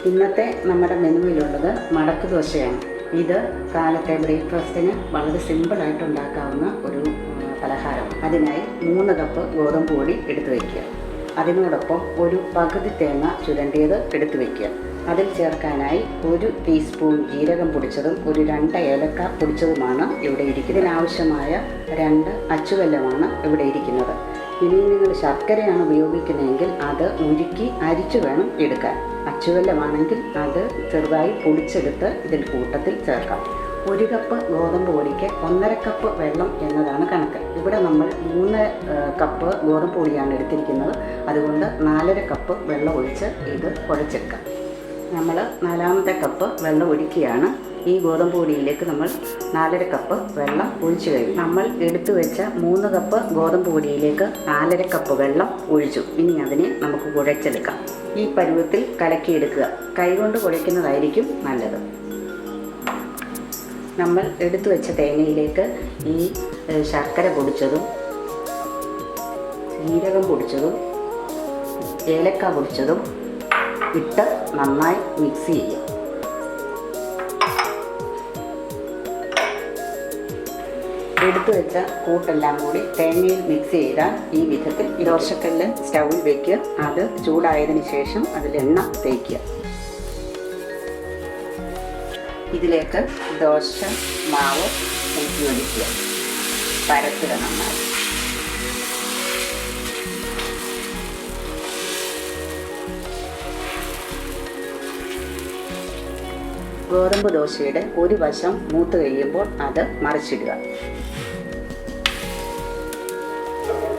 ഇന്നത്തെ നമ്മുടെ മെനുവിലുള്ളത് മടക്ക് ദോശയാണ്. ഇത് കാലത്തെ ബ്രേക്ക്ഫാസ്റ്റിന് വളരെ സിമ്പിളായിട്ട് ഉണ്ടാക്കാവുന്ന ഒരു പലഹാരം. അതിനായി 3 കപ്പ് ഗോതമ്പ് പൊടി എടുത്തു വയ്ക്കുക. അതിനോടൊപ്പം ഒരു പകുതി തേങ്ങ ചുരണ്ടിയത് എടുത്തു വയ്ക്കുക. അതിൽ ചേർക്കാനായി 1 ടീസ്പൂൺ ജീരകം പൊടിച്ചതും 2 ഏലക്ക പൊടിച്ചതുമാണ് ഇവിടെ ഇരിക്കുന്നത്. ഇതിനാവശ്യമായ 2 അച്ചുവെല്ലമാണ് ഇവിടെ ഇരിക്കുന്നത്. ഇനി നിങ്ങൾ ശർക്കരയാണ് ഉപയോഗിക്കുന്നതെങ്കിൽ അത് ഉരുക്കി അരിച്ചു വേണം എടുക്കാൻ. അച്ചുവെല്ലമാണെങ്കിൽ അത് ചെറുതായി പൊടിച്ചെടുത്ത് ഇതിൽ കൂട്ടത്തിൽ ചേർക്കാം. 1 കപ്പ് ഗോതമ്പ് പൊടിക്ക് 1.5 കപ്പ് വെള്ളം എന്നതാണ് കണക്ക്. ഇവിടെ നമ്മൾ 3 കപ്പ് ഗോതമ്പ് പൊടിയാണ് എടുത്തിരിക്കുന്നത്. അതുകൊണ്ട് 4.5 കപ്പ് വെള്ളം ഒഴിച്ച് ഇത് കുഴച്ചെടുക്കാം. നമ്മൾ 4ാമത്തെ കപ്പ് വെള്ളം ഒഴിക്കുകയാണ്. ഈ ഗോതമ്പ് പൊടിയിലേക്ക് നമ്മൾ 4.5 കപ്പ് വെള്ളം ഒഴിച്ചു കഴിഞ്ഞു. നമ്മൾ എടുത്തു വെച്ച 3 കപ്പ് ഗോതമ്പ് പൊടിയിലേക്ക് 4.5 കപ്പ് വെള്ളം ഒഴിച്ചു. ഇനി അതിനെ നമുക്ക് കുഴച്ചെടുക്കാം. ഈ പരുവത്തിൽ കലക്കിയെടുക്കുക. കൈകൊണ്ട് കുഴയ്ക്കുന്നതായിരിക്കും നല്ലത്. നമ്മൾ എടുത്തു വെച്ച തേങ്ങയിലേക്ക് ഈ ശർക്കര പൊടിച്ചതും ജീരകം പൊടിച്ചതും ഏലക്ക പൊടിച്ചതും ഇട്ട് നന്നായി മിക്സ് ചെയ്യുക. എടുത്തു വെച്ച കൂട്ടെല്ലാം കൂടി തേങ്ങയിൽ മിക്സ് ചെയ്താൽ ഈ വിധത്തിൽ ദോശക്കല്ല് സ്റ്റൗവിൽ വയ്ക്കുക. അത് ചൂടായതിനു ശേഷം അതിൽ എണ്ണ തേക്കുക. ഇതിലേക്ക് ദോശ മാവ് ഊറ്റി ഒഴിക്കുക. പരത്തുക നന്നായി. ഗോതമ്പ് ദോശയുടെ ഒരു വശം മൂത്ത് കഴിയുമ്പോൾ അത് മറിച്ചിടുക.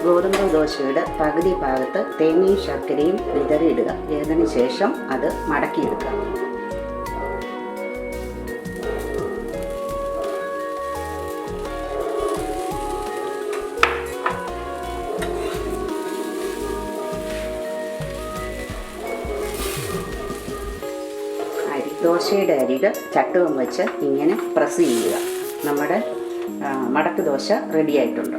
ഗോതമ്പ് ദോശയുടെ പകുതി ഭാഗത്ത് തേങ്ങയും ശർക്കരയും വിതറിയിടുക. ഇതിനു ശേഷം അത് മടക്കിയെടുക്കുക. ദോശയുടെ അരിക് ചട്ടുകം വെച്ച് ഇങ്ങനെ പ്രസ് ചെയ്യുക. നമ്മുടെ മടക്ക് ദോശ റെഡിയായിട്ടുണ്ട്.